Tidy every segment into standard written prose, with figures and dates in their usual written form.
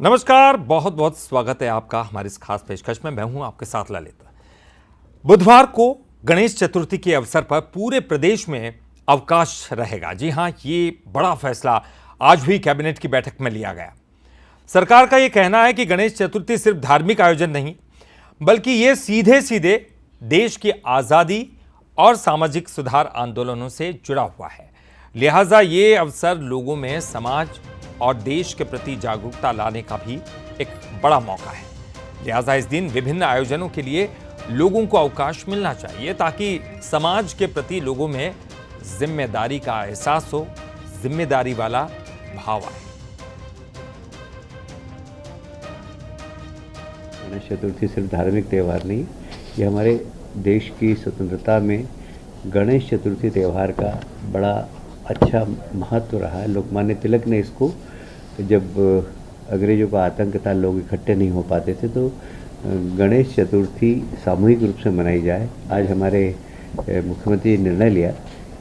नमस्कार, बहुत बहुत स्वागत है आपका हमारी इस खास पेशकश में। मैं हूं आपके साथ ललित। बुधवार को गणेश चतुर्थी के अवसर पर पूरे प्रदेश में अवकाश रहेगा। जी हां, ये बड़ा फैसला आज हुई कैबिनेट की बैठक में लिया गया। सरकार का यह कहना है कि गणेश चतुर्थी सिर्फ धार्मिक आयोजन नहीं, बल्कि ये सीधे सीधे देश की आज़ादी और सामाजिक सुधार आंदोलनों से जुड़ा हुआ है। लिहाजा ये अवसर लोगों में समाज और देश के प्रति जागरूकता लाने का भी एक बड़ा मौका है। लिहाजा इस दिन विभिन्न आयोजनों के लिए लोगों को अवकाश मिलना चाहिए ताकि समाज के प्रति लोगों में जिम्मेदारी का एहसास हो, जिम्मेदारी वाला भाव आए। गणेश चतुर्थी सिर्फ धार्मिक त्यौहार नहीं, ये हमारे देश की स्वतंत्रता में गणेश चतुर्थी त्यौहार का बड़ा अच्छा महत्व रहा है। लोकमान्य तिलक ने इसको, जब अंग्रेजों का आतंक था, लोग इकट्ठे नहीं हो पाते थे, तो गणेश चतुर्थी सामूहिक रूप से मनाई जाए। आज हमारे मुख्यमंत्री ने निर्णय लिया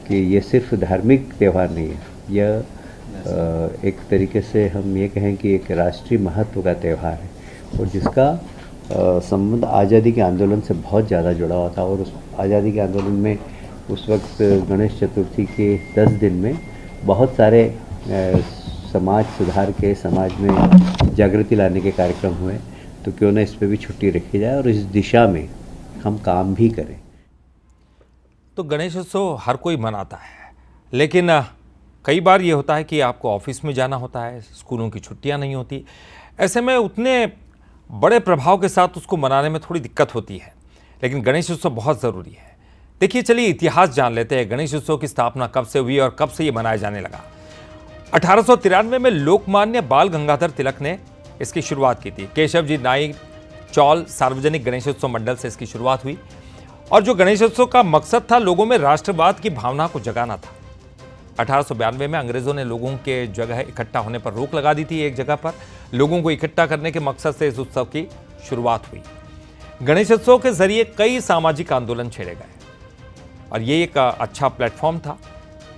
कि ये सिर्फ धार्मिक त्यौहार नहीं है, यह एक तरीके से हम ये कहें कि एक राष्ट्रीय महत्व का त्यौहार है और जिसका संबंध आज़ादी के आंदोलन से बहुत ज़्यादा जुड़ा हुआ था। और उस आज़ादी के आंदोलन में उस वक्त गणेश चतुर्थी के 10 दिन में बहुत सारे समाज सुधार के, समाज में जागृति लाने के कार्यक्रम हुए। तो क्यों ना इस पे भी छुट्टी रखी जाए और इस दिशा में हम काम भी करें। तो गणेश उत्सव हर कोई मनाता है, लेकिन कई बार ये होता है कि आपको ऑफिस में जाना होता है, स्कूलों की छुट्टियां नहीं होती। ऐसे में उतने बड़े प्रभाव के साथ उसको मनाने में थोड़ी दिक्कत होती है, लेकिन गणेश उत्सव बहुत ज़रूरी है। देखिए, चलिए इतिहास जान लेते हैं। गणेश उत्सव की स्थापना कब से हुई और कब से ये मनाया जाने लगा। 1893 में लोकमान्य बाल गंगाधर तिलक ने इसकी शुरुआत की थी। केशव जी नाई चौल सार्वजनिक गणेशोत्सव मंडल से इसकी शुरुआत हुई और जो गणेशोत्सव का मकसद था, लोगों में राष्ट्रवाद की भावना को जगाना था। 1892 में अंग्रेजों ने लोगों के जगह इकट्ठा होने पर रोक लगा दी थी। एक जगह पर लोगों को इकट्ठा करने के मकसद से इस उत्सव की शुरुआत हुई। गणेशोत्सव के जरिए कई सामाजिक आंदोलन छेड़े गए और ये एक अच्छा प्लेटफॉर्म था,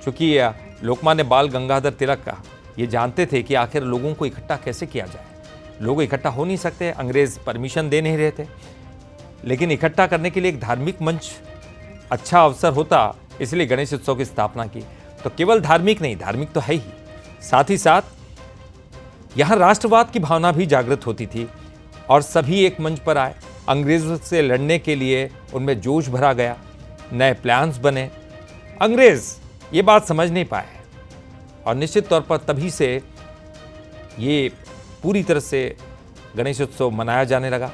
क्योंकि लोकमान्य बाल गंगाधर तिलक का ये जानते थे कि आखिर लोगों को इकट्ठा कैसे किया जाए। लोग इकट्ठा हो नहीं सकते, अंग्रेज परमिशन दे नहीं रहे थे, लेकिन इकट्ठा करने के लिए एक धार्मिक मंच अच्छा अवसर होता, इसलिए गणेश उत्सव की स्थापना की। तो केवल धार्मिक नहीं, धार्मिक तो है ही, साथ ही साथ यहाँ राष्ट्रवाद की भावना भी जागृत होती थी और सभी एक मंच पर आए। अंग्रेजों से लड़ने के लिए उनमें जोश भरा गया, नए प्लान्स बने। अंग्रेज ये बात समझ नहीं पाए और निश्चित तौर पर तभी से ये पूरी तरह से गणेश उत्सव मनाया जाने लगा।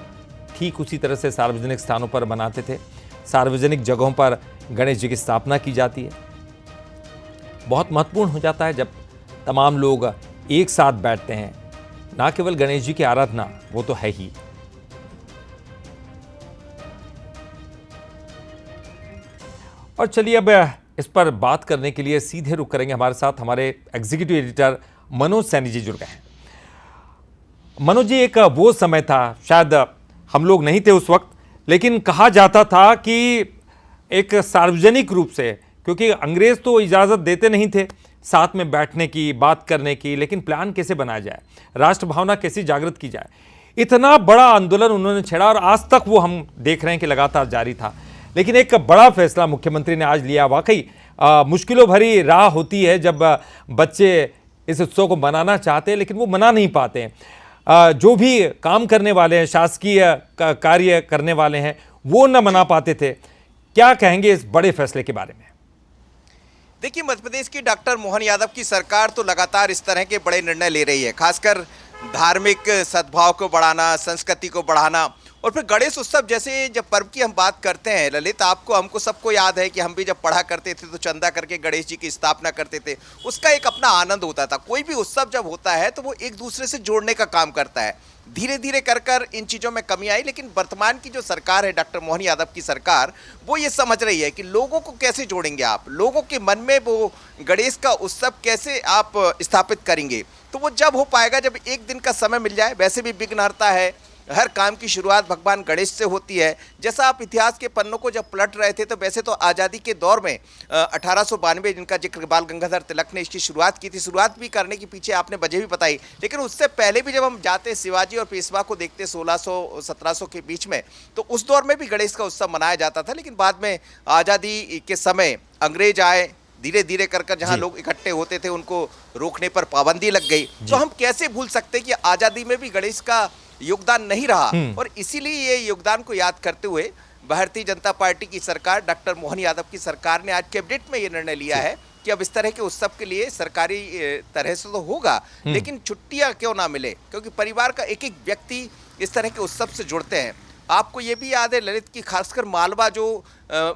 ठीक उसी तरह से सार्वजनिक स्थानों पर मनाते थे, सार्वजनिक जगहों पर गणेश जी की स्थापना की जाती है। बहुत महत्वपूर्ण हो जाता है जब तमाम लोग एक साथ बैठते हैं, ना केवल गणेश जी की आराधना, वो तो है ही। और चलिए अब इस पर बात करने के लिए सीधे रुख करेंगे। हमारे साथ हमारे एग्जीक्यूटिव एडिटर मनोज सैनी जी जुड़ गए हैं। मनोज जी, एक वो समय था, शायद हम लोग नहीं थे उस वक्त, लेकिन कहा जाता था कि एक सार्वजनिक रूप से, क्योंकि अंग्रेज तो इजाज़त देते नहीं थे साथ में बैठने की, बात करने की, लेकिन प्लान कैसे बनाया जाए, राष्ट्र भावना कैसे जागृत की जाए, इतना बड़ा आंदोलन उन्होंने छेड़ा और आज तक वो हम देख रहे हैं कि लगातार जारी था। लेकिन एक बड़ा फैसला मुख्यमंत्री ने आज लिया। वाकई मुश्किलों भरी राह होती है जब बच्चे इस उत्सव को मनाना चाहते हैं, लेकिन वो मना नहीं पाते हैं। जो भी काम करने वाले हैं, शासकीय कार्य करने वाले हैं, वो न मना पाते थे। क्या कहेंगे इस बड़े फैसले के बारे में? देखिए, मध्य प्रदेश की डॉक्टर मोहन यादव की सरकार तो लगातार इस तरह के बड़े निर्णय ले रही है, खासकर धार्मिक सद्भाव को बढ़ाना, संस्कृति को बढ़ाना। और फिर गणेश उत्सव जैसे जब पर्व की हम बात करते हैं ललित, आपको हमको सबको याद है कि हम भी जब पढ़ा करते थे तो चंदा करके गणेश जी की स्थापना करते थे। उसका एक अपना आनंद होता था। कोई भी उत्सव जब होता है तो वो एक दूसरे से जोड़ने का काम करता है। धीरे धीरे कर इन चीज़ों में कमी आई, लेकिन वर्तमान की जो सरकार है, डॉक्टर मोहन यादव की सरकार, वो ये समझ रही है कि लोगों को कैसे जोड़ेंगे आप, लोगों के मन में वो गणेश का उत्सव कैसे आप स्थापित करेंगे। तो वो जब हो पाएगा जब एक दिन का समय मिल जाए। वैसे भी विघ्नहर्ता है, हर काम की शुरुआत भगवान गणेश से होती है। जैसा आप इतिहास के पन्नों को जब पलट रहे थे तो वैसे तो आज़ादी के दौर में 1892 जिनका जिक्र बाल गंगाधर तिलक ने इसकी शुरुआत की थी, शुरुआत भी करने के पीछे आपने वजह भी बताई, लेकिन उससे पहले भी जब हम जाते शिवाजी और पेशवा को देखते 1600-1700 के बीच में, तो उस दौर में भी गणेश का उत्सव मनाया जाता था। लेकिन बाद में आज़ादी के समय अंग्रेज आए, धीरे धीरे कर कर जहां जी। लोग इकट्ठे होते थे उनको रोकने पर पाबंदी लग गई। तो हम कैसे भूल सकते कि आज़ादी में भी गणेश का योगदान नहीं रहा, और इसीलिए ये योगदान को याद करते हुए भारतीय जनता पार्टी की सरकार, डॉक्टर मोहन यादव की सरकार ने आज कैबिनेट में ये निर्णय लिया है कि अब इस तरह के उत्सव के लिए सरकारी तरह से तो होगा, लेकिन छुट्टियां क्यों ना मिले, क्योंकि परिवार का एक एक व्यक्ति इस तरह के उत्सव से जुड़ते हैं। आपको ये भी याद है ललित की खासकर मालवा जो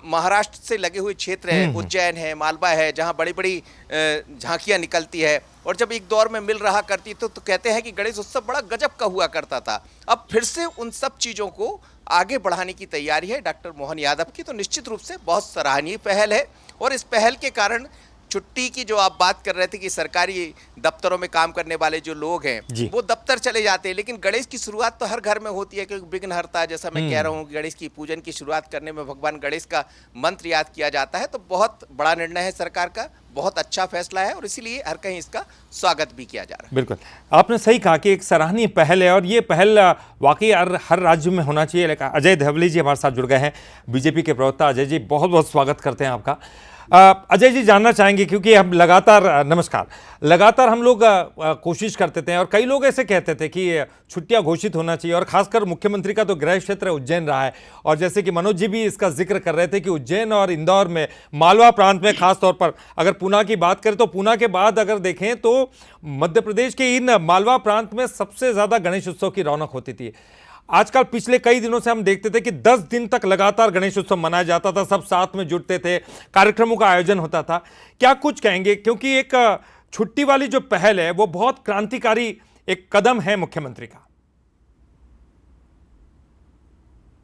महाराष्ट्र से लगे हुए क्षेत्र हैं, उज्जैन है, मालवा है, जहाँ बड़ी बड़ी झांकियाँ निकलती है, और जब एक दौर में मिल रहा करती तो कहते हैं कि गणेश उत्सव बड़ा गजब का हुआ करता था। अब फिर से उन सब चीज़ों को आगे बढ़ाने की तैयारी है डॉक्टर मोहन यादव की, तो निश्चित रूप से बहुत सराहनीय पहल है। और इस पहल के कारण छुट्टी की जो आप बात कर रहे थे कि सरकारी दफ्तरों में काम करने वाले जो लोग हैं वो दफ्तर चले जाते हैं, लेकिन गणेश की शुरुआत तो हर घर में होती है, क्योंकि विघ्नहर्ता, जैसा मैं कह रहा हूँ, गणेश की पूजन की शुरुआत करने में भगवान गणेश का मंत्र याद किया जाता है। तो बहुत बड़ा निर्णय है सरकार का, बहुत अच्छा फैसला है, और इसीलिए हर कहीं इसका स्वागत भी किया जा रहा है। बिल्कुल, आपने सही कहा कि एक सराहनीय पहल है, और ये पहल वाकई हर राज्य में होना चाहिए। लेकिन अजय धवली जी हमारे साथ जुड़ गए हैं, बीजेपी के प्रवक्ता। अजय जी, बहुत बहुत स्वागत करते हैं आपका। अजय जी, जानना चाहेंगे, क्योंकि हम लगातार हम लोग कोशिश करते थे, और कई लोग ऐसे कहते थे कि छुट्टियां घोषित होना चाहिए, और खासकर मुख्यमंत्री का तो गृह क्षेत्र उज्जैन रहा है, और जैसे कि मनोज जी भी इसका जिक्र कर रहे थे कि उज्जैन और इंदौर में, मालवा प्रांत में खास तौर पर, अगर पूना की बात करें तो पूना के बाद अगर देखें तो मध्य प्रदेश के इन मालवा प्रांत में सबसे ज़्यादा गणेश उत्सव की रौनक होती थी। आजकल पिछले कई दिनों से हम देखते थे कि 10 दिन तक लगातार गणेश उत्सव मनाया जाता था, सब साथ में जुटते थे, कार्यक्रमों का आयोजन होता था। क्या कुछ कहेंगे, क्योंकि एक छुट्टी वाली जो पहल है वो बहुत क्रांतिकारी एक कदम है मुख्यमंत्री का।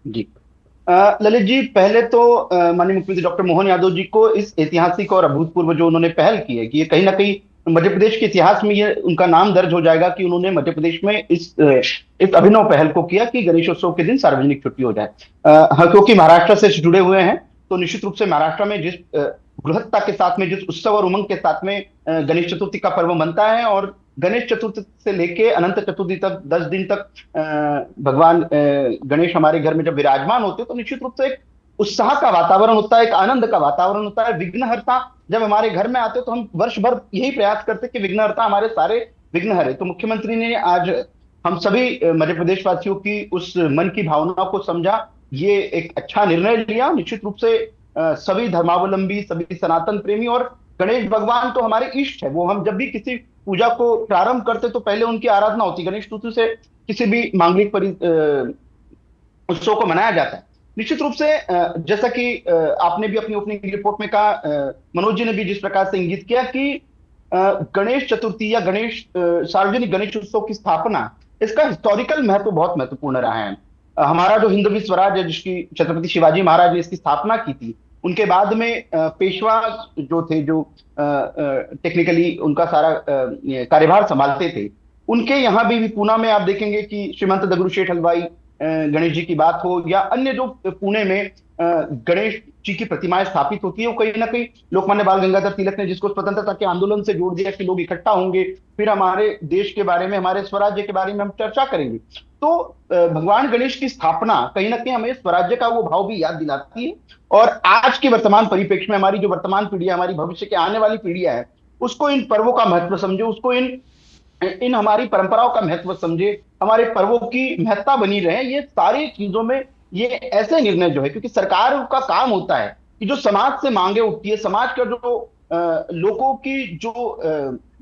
जी, ललित जी, पहले तो माननीय मुख्यमंत्री डॉक्टर मोहन यादव जी को इस ऐतिहासिक और अभूतपूर्व जो उन्होंने पहल की है, कि ये कहीं ना कहीं मध्य प्रदेश के इतिहास में ये उनका नाम दर्ज हो जाएगा कि उन्होंने मध्य प्रदेश में इस अभिनव पहल को किया कि गणेशोत्सव के दिन सार्वजनिक छुट्टी हो जाए। हाँ, क्योंकि महाराष्ट्र से जुड़े हुए हैं, तो निश्चित रूप से महाराष्ट्र में जिस बृहत्ता के साथ में, जिस उत्सव और उमंग के साथ में गणेश चतुर्थी का पर्व बनता है, और गणेश चतुर्थी से लेके अनंत चतुर्थी तक 10 दिन तक भगवान गणेश हमारे घर में जब विराजमान होते हैं, तो निश्चित रूप से एक उत्साह का वातावरण होता है, एक आनंद का वातावरण होता है। विघ्नहर्ता जब हमारे घर में आते हैं तो हम वर्ष भर यही प्रयास करते हैं कि विघ्नहर्ता हमारे सारे विघ्न हरे। तो मुख्यमंत्री ने आज हम सभी मध्य प्रदेश वासियों की उस मन की भावना को समझा, ये एक अच्छा निर्णय लिया। निश्चित रूप से सभी धर्मावलंबी, सभी सनातन प्रेमी, और गणेश भगवान तो हमारे इष्ट है, वो हम जब भी किसी पूजा को प्रारंभ करते तो पहले उनकी आराधना होती। गणेश चतुर्थी से किसी भी मांगलिक उत्सव को मनाया जाता है। निश्चित रूप से जैसा कि आपने भी अपनी ओपनिंग रिपोर्ट में कहा, मनोज जी ने भी जिस प्रकार से इंगित किया कि गणेश चतुर्थी या सार्वजनिक गणेश उत्सव की स्थापना, इसका हिस्टोरिकल महत्व बहुत महत्वपूर्ण रहा है। हमारा जो हिंदवी स्वराज है, जिसकी छत्रपति शिवाजी महाराज ने इसकी स्थापना की थी, उनके बाद में पेशवा जो थे, जो टेक्निकली उनका सारा कार्यभार संभालते थे, उनके यहाँ भी पुणे में आप देखेंगे कि श्रीमंत दगड़ू शेठ हलवाई गणेश जी की बात हो, या अन्य जो पुणे में गणेश जी की प्रतिमाएं स्थापित होती है, वो कहीं ना कहीं लोकमान्य बाल गंगाधर तिलक ने जिसको स्वतंत्रता के आंदोलन से जोड़ दिया कि लोग इकट्ठा होंगे, फिर हमारे देश के बारे में, हमारे स्वराज्य के बारे में हम चर्चा करेंगे। तो भगवान गणेश की स्थापना कहीं ना कहीं हमें स्वराज्य का वो भाव भी याद दिलाती है, और आज के वर्तमान परिप्रेक्ष्य में हमारी जो वर्तमान पीढ़ी है, हमारी भविष्य के आने वाली पीढ़ियां है, उसको इन पर्वों का महत्व समझे, उसको इन हमारी परंपराओं का महत्व समझे, हमारे पर्वों की महत्ता बनी रहे। ये सारी चीजों में ये ऐसे निर्णय जो है, क्योंकि सरकार का काम होता है कि जो समाज से मांगे उठती है, समाज का जो लोगों की जो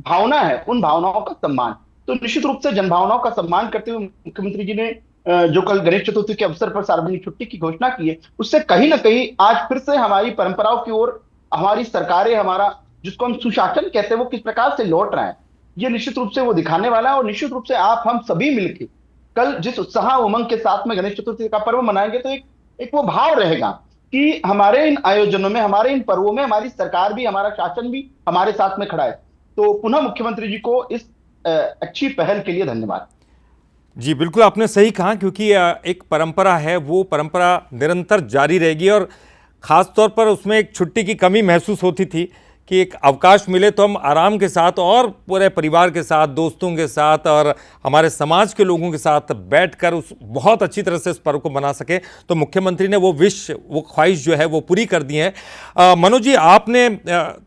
भावना है, उन भावनाओं का सम्मान, तो निश्चित रूप से जनभावनाओं का सम्मान करते हुए मुख्यमंत्री जी ने जो कल गणेश चतुर्थी के अवसर पर सार्वजनिक छुट्टी की घोषणा की है, उससे कहीं ना कहीं आज फिर से हमारी परंपराओं की ओर हमारी सरकारें, हमारा जिसको हम सुशासन कहते हैं, वो किस प्रकार से लौट रहा है, ये निश्चित रूप से वो दिखाने वाला है। और निश्चित रूप से आप हम सभी मिलकर कल जिस उत्साह उमंग के साथ में गणेश चतुर्थी का पर्व मनाएंगे, तो एक वो भाव रहेगा कि हमारे इन आयोजनों में, हमारे इन पर्वों में हमारी सरकार भी, हमारा शासन भी हमारे साथ में खड़ा है। तो पुनः मुख्यमंत्री जी को इस अच्छी पहल के लिए धन्यवाद। जी बिल्कुल, आपने सही कहा, क्योंकि एक परंपरा है, वो परंपरा निरंतर जारी रहेगी। और ख़ास तौर पर उसमें एक छुट्टी की कमी महसूस होती थी कि एक अवकाश मिले तो हम आराम के साथ और पूरे परिवार के साथ, दोस्तों के साथ और हमारे समाज के लोगों के साथ बैठकर उस बहुत अच्छी तरह से इस पर्व को मना सके। तो मुख्यमंत्री ने वो विश, वो ख्वाहिश जो है वो पूरी कर दी है। मनोज जी, आपने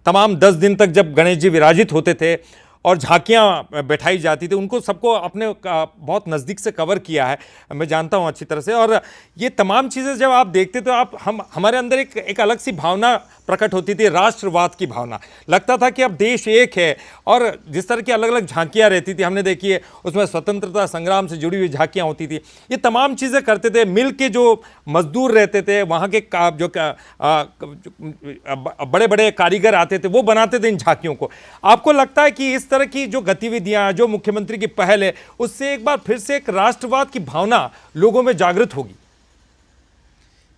तमाम 10 दिन तक जब गणेश जी विराजित होते थे और झांकियां बैठाई जाती थी, उनको सबको अपने बहुत नज़दीक से कवर किया है, मैं जानता हूं अच्छी तरह से। और ये तमाम चीज़ें जब आप देखते तो आप हमारे अंदर एक अलग सी भावना प्रकट होती थी, राष्ट्रवाद की भावना। लगता था कि अब देश एक है। और जिस तरह की अलग अलग झांकियां रहती थी, हमने देखी है उसमें स्वतंत्रता संग्राम से जुड़ी हुई झांकियां होती थी, ये तमाम चीज़ें करते थे। मिल के जो मजदूर रहते थे, वहाँ के जो बड़े बड़े कारीगर आते थे, वो बनाते थे इन झांकियों को। आपको लगता है कि इस तरह की जो गतिविधियां, जो मुख्यमंत्री की पहल है, उससे एक बार फिर से एक राष्ट्रवाद की भावना लोगों में जागृत होगी?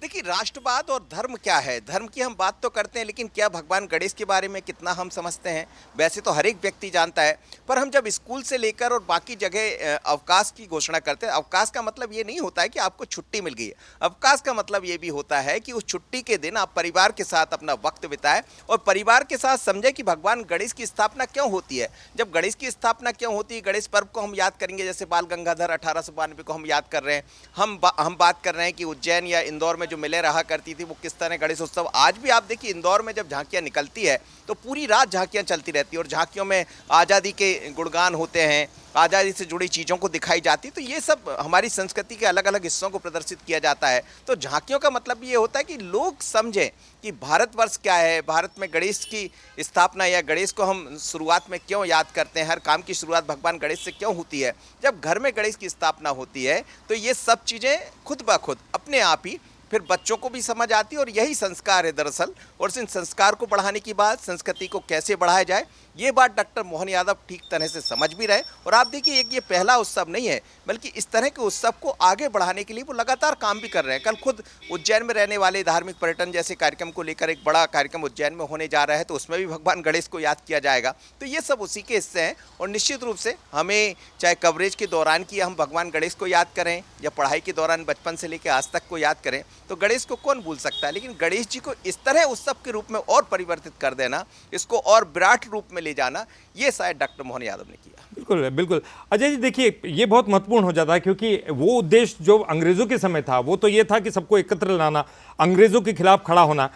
देखिए, राष्ट्रवाद और धर्म क्या है? धर्म की हम बात तो करते हैं, लेकिन क्या भगवान गणेश के बारे में कितना हम समझते हैं? वैसे तो हर एक व्यक्ति जानता है, पर हम जब स्कूल से लेकर और बाकी जगह अवकाश की घोषणा करते हैं, अवकाश का मतलब ये नहीं होता है कि आपको छुट्टी मिल गई है। अवकाश का मतलब ये भी होता है कि उस छुट्टी के दिन आप परिवार के साथ अपना वक्त बिताएं और परिवार के साथ समझें कि भगवान गणेश की स्थापना क्यों होती है। जब गणेश की स्थापना क्यों होती है, गणेश पर्व को हम याद करेंगे, जैसे बाल गंगाधर 1892 को हम याद कर रहे हैं। हम बात कर रहे हैं कि उज्जैन या इंदौर में जो मिलें रहा करती थी, वो किस तरह गणेश उत्सव। आज भी आप देखिए, इंदौर में जब झांकियां निकलती है तो पूरी रात झांकियां चलती रहती है और झांकियों में आज़ादी के गुणगान होते हैं, आज़ादी से जुड़ी चीज़ों को दिखाई जाती है। तो ये सब हमारी संस्कृति के अलग अलग हिस्सों को प्रदर्शित किया जाता है। तो झांकियों का मतलब ये होता है कि लोग समझें कि भारतवर्ष क्या है, भारत में गणेश की स्थापना या गणेश को हम शुरुआत में क्यों याद करते हैं, हर काम की शुरुआत भगवान गणेश से क्यों होती है। जब घर में गणेश की स्थापना होती है तो ये सब चीज़ें खुद ब खुद अपने आप ही फिर बच्चों को भी समझ आती है। और यही संस्कार है दरअसल। और इन संस्कार को बढ़ाने की बात, संस्कृति को कैसे बढ़ाया जाए, ये बात डॉक्टर मोहन यादव ठीक तरह से समझ भी रहे। और आप देखिए, एक ये पहला उत्सव नहीं है, बल्कि इस तरह के उत्सव को आगे बढ़ाने के लिए वो लगातार काम भी कर रहे हैं। कल खुद उज्जैन में रहने वाले धार्मिक पर्यटन जैसे कार्यक्रम को लेकर एक बड़ा कार्यक्रम उज्जैन में होने जा रहा है, तो उसमें भी भगवान गणेश को याद किया जाएगा। तो ये सब उसी के हिस्से हैं। और निश्चित रूप से हमें चाहे कवरेज के दौरान की हम भगवान गणेश को याद करें या पढ़ाई के दौरान बचपन से लेकर आज तक को याद करें, तो गणेश को कौन भूल सकता है। लेकिन गणेश जी को इस तरह उत्सव के रूप में और परिवर्तित कर देना, इसको और विराट रूप में ले जाना, ये शायद डॉक्टर मोहन यादव ने किया। बिल्कुल बिल्कुल। अजय जी देखिए, ये बहुत महत्वपूर्ण हो जाता है, क्योंकि वो उद्देश्य जो अंग्रेज़ों के समय था, वो तो ये था कि सबको एकत्र लाना, अंग्रेज़ों के खिलाफ खड़ा होना।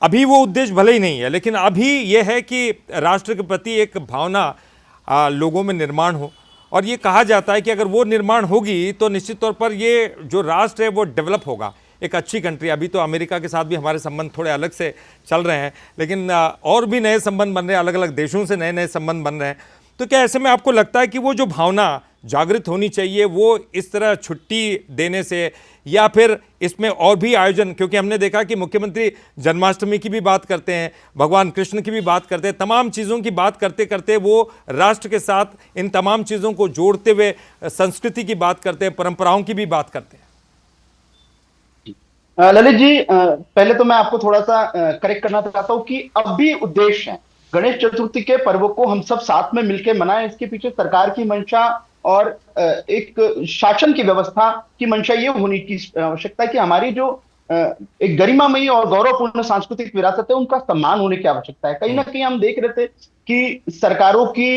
अभी वो उद्देश्य भले ही नहीं है, लेकिन अभी ये है कि राष्ट्र के प्रति एक भावना लोगों में निर्माण हो। और ये कहा जाता है कि अगर वो निर्माण होगी तो निश्चित तौर पर ये जो राष्ट्र है वो डेवलप होगा, एक अच्छी कंट्री। अभी तो अमेरिका के साथ भी हमारे संबंध थोड़े अलग से चल रहे हैं, लेकिन और भी नए संबंध बन रहे हैं, अलग अलग देशों से नए नए संबंध बन रहे हैं। तो क्या ऐसे में आपको लगता है कि वो जो भावना जागृत होनी चाहिए, वो इस तरह छुट्टी देने से, या फिर इसमें और भी आयोजन, क्योंकि हमने देखा कि मुख्यमंत्री जन्माष्टमी की भी बात करते हैं, भगवान कृष्ण की भी बात करते हैं, तमाम चीज़ों की बात करते करते वो राष्ट्र के साथ इन तमाम चीज़ों को जोड़ते हुए संस्कृति की बात करते हैं, परंपराओं की भी बात करते हैं। ललित जी, पहले तो मैं आपको थोड़ा सा करेक्ट करना चाहता हूं कि अब भी उद्देश्य है गणेश चतुर्थी के पर्व को हम सब साथ में मिलकर मनाएं। इसके पीछे सरकार की मंशा और एक शासन की व्यवस्था की मंशा ये होनी की आवश्यकता है कि हमारी जो एक गरिमामयी और गौरवपूर्ण सांस्कृतिक विरासत है, उनका सम्मान होने की आवश्यकता है। कहीं ना कहीं हम देख रहे थे कि सरकारों की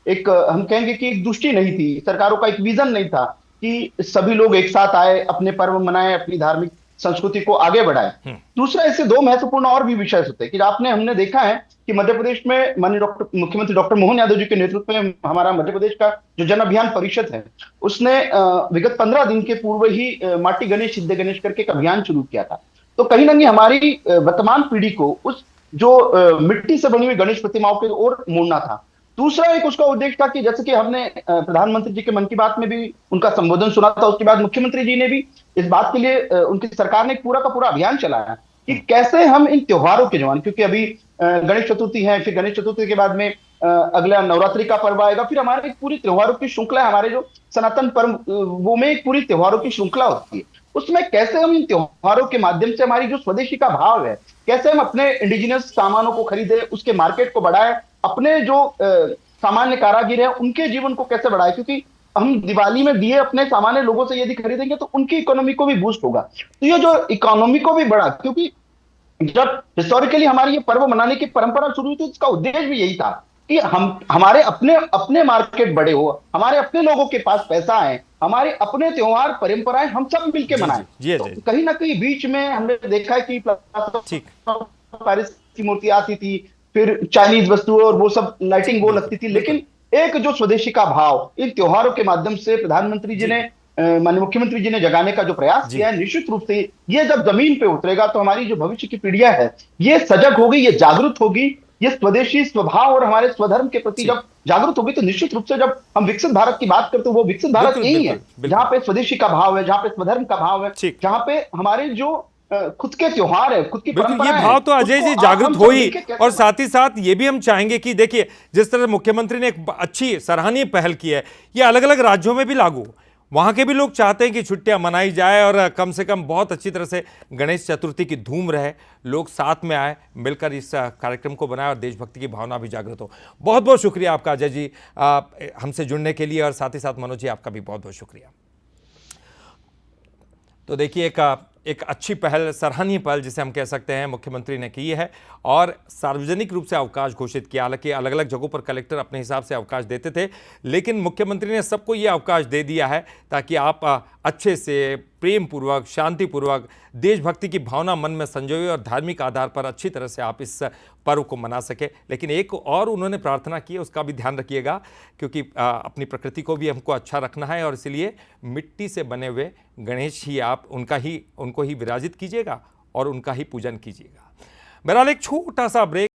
एक हम कहेंगे कि एक दृष्टि नहीं थी, सरकारों का एक विजन नहीं था कि सभी लोग एक साथ आए, अपने पर्व मनाएं, अपनी धार्मिक संस्कृति को आगे बढ़ाएं। दूसरा, इससे दो महत्वपूर्ण और भी विषय होते हैं कि हमने देखा है कि मध्य प्रदेश में माननीय मुख्यमंत्री डॉक्टर मोहन यादव जी के नेतृत्व में हमारा मध्य प्रदेश का जो जन अभियान परिषद है, उसने विगत 15 दिन के पूर्व ही माटी गणेश सिद्धे गणेश करके एक अभियान शुरू किया था। तो कहीं ना कहीं हमारी वर्तमान पीढ़ी को उस जो मिट्टी से बनी हुई गणेश प्रतिमाओं की ओर मोड़ना था। दूसरा एक उसका उद्देश्य था कि जैसे कि हमने प्रधानमंत्री जी के मन की बात में भी उनका संबोधन सुना था, उसके बाद मुख्यमंत्री जी ने भी इस बात के लिए उनकी सरकार ने एक पूरा का पूरा अभियान चलाया कि कैसे हम इन त्योहारों के दौरान, क्योंकि अभी गणेश चतुर्थी है, फिर गणेश चतुर्थी के बाद में अगला नवरात्रि का पर्व आएगा, फिर हमारे एक पूरी त्योहारों की श्रृंखला, हमारे जो सनातन पर्व वो में एक पूरी त्योहारों की श्रृंखला होती है। उसमें कैसे हम इन त्योहारों के माध्यम से हमारी जो स्वदेशी का भाव है, कैसे हम अपने इंडिजिनस सामानों को खरीदे, उसके मार्केट को बढ़ाए, अपने जो सामान्य कारागिर है उनके जीवन को कैसे बढ़ाए। क्योंकि हम दिवाली में दिए अपने सामान्य लोगों से यदि खरीदेंगे तो उनकी इकोनॉमी को भी बूस्ट होगा। तो ये जो इकोनॉमी को भी बढ़ा, क्योंकि जब हिस्टोरिकली हमारी ये पर्व मनाने की परंपरा शुरू हुई थी, इसका उद्देश्य भी यही था कि हम हमारे अपने अपने मार्केट बड़े हो, हमारे अपने लोगों के पास पैसा है, हमारे अपने त्योहार परंपराएं हम सब मिलके जी मनाएं। जी जी तो जी। कहीं ना कहीं बीच में हमने देखा है कि प्लास्टर ठीक। ऑफ पेरिस की मूर्ति आती थी, फिर चाइनीज वस्तुएं और वो सब लाइटिंग वो बिल्कुल लगती थी, बिल्कुल। लेकिन एक जो स्वदेशी का भाव इन त्योहारों के माध्यम से प्रधानमंत्री जी जी ने, माननीय मुख्यमंत्री जी ने जगाने का जो प्रयास जी किया है, निश्चित रूप से ये जब जमीन पे उतरेगा तो हमारी जो भविष्य की पीढ़ियां है ये सजग होगी, ये जागरूक होगी, ये स्वदेशी स्वभाव और हमारे स्वधर्म के प्रति जी। जब जागरूक होगी तो निश्चित रूप से जब हम विकसित भारत की बात करते हैं, वो विकसित भारत बिल्कुल यही है बिल्कुल जहां बिल्कुल। पे स्वदेशी का भाव है, जहां पे स्वधर्म का भाव है, ठीक। जहां पे हमारे जो खुद के त्योहार है, खुद की बिल्कुल, ये परंपराएं भाव हैं, तो अजय उसको जी हम जागृत सब हो ही, मिलके कैसे और साथ ही साथ ये भी हम चाहेंगे कि देखिए जिस तरह मुख्यमंत्री ने एक अच्छी सराहनीय पहल की है, ये अलग अलग राज्यों में भी लागू हो। वहां के भी लोग चाहते हैं कि छुट्टियां मनाई जाए और कम से कम बहुत अच्छी तरह से गणेश चतुर्थी की धूम रहे, लोग साथ में आए, मिलकर इस कार्यक्रम को बनाए और देशभक्ति की भावना भी जागृत हो। बहुत बहुत शुक्रिया आपका अजय जी हमसे जुड़ने के लिए, और साथ ही साथ मनोज जी आपका भी बहुत बहुत शुक्रिया। तो देखिए एक अच्छी पहल, सराहनीय पहल जिसे हम कह सकते हैं, मुख्यमंत्री ने की है और सार्वजनिक रूप से अवकाश घोषित किया। हालांकि अलग अलग जगहों पर कलेक्टर अपने हिसाब से अवकाश देते थे, लेकिन मुख्यमंत्री ने सबको ये अवकाश दे दिया है ताकि आप अच्छे से, प्रेम पूर्वक, शांतिपूर्वक, देशभक्ति की भावना मन में संजोए और धार्मिक आधार पर अच्छी तरह से आप इस पर्व को मना सके। लेकिन एक और उन्होंने प्रार्थना की है, उसका भी ध्यान रखिएगा, क्योंकि अपनी प्रकृति को भी हमको अच्छा रखना है और इसलिए मिट्टी से बने हुए गणेश ही आप उनको ही विराजित कीजिएगा और उनका ही पूजन कीजिएगा। बहरहाल एक छोटा सा ब्रेक।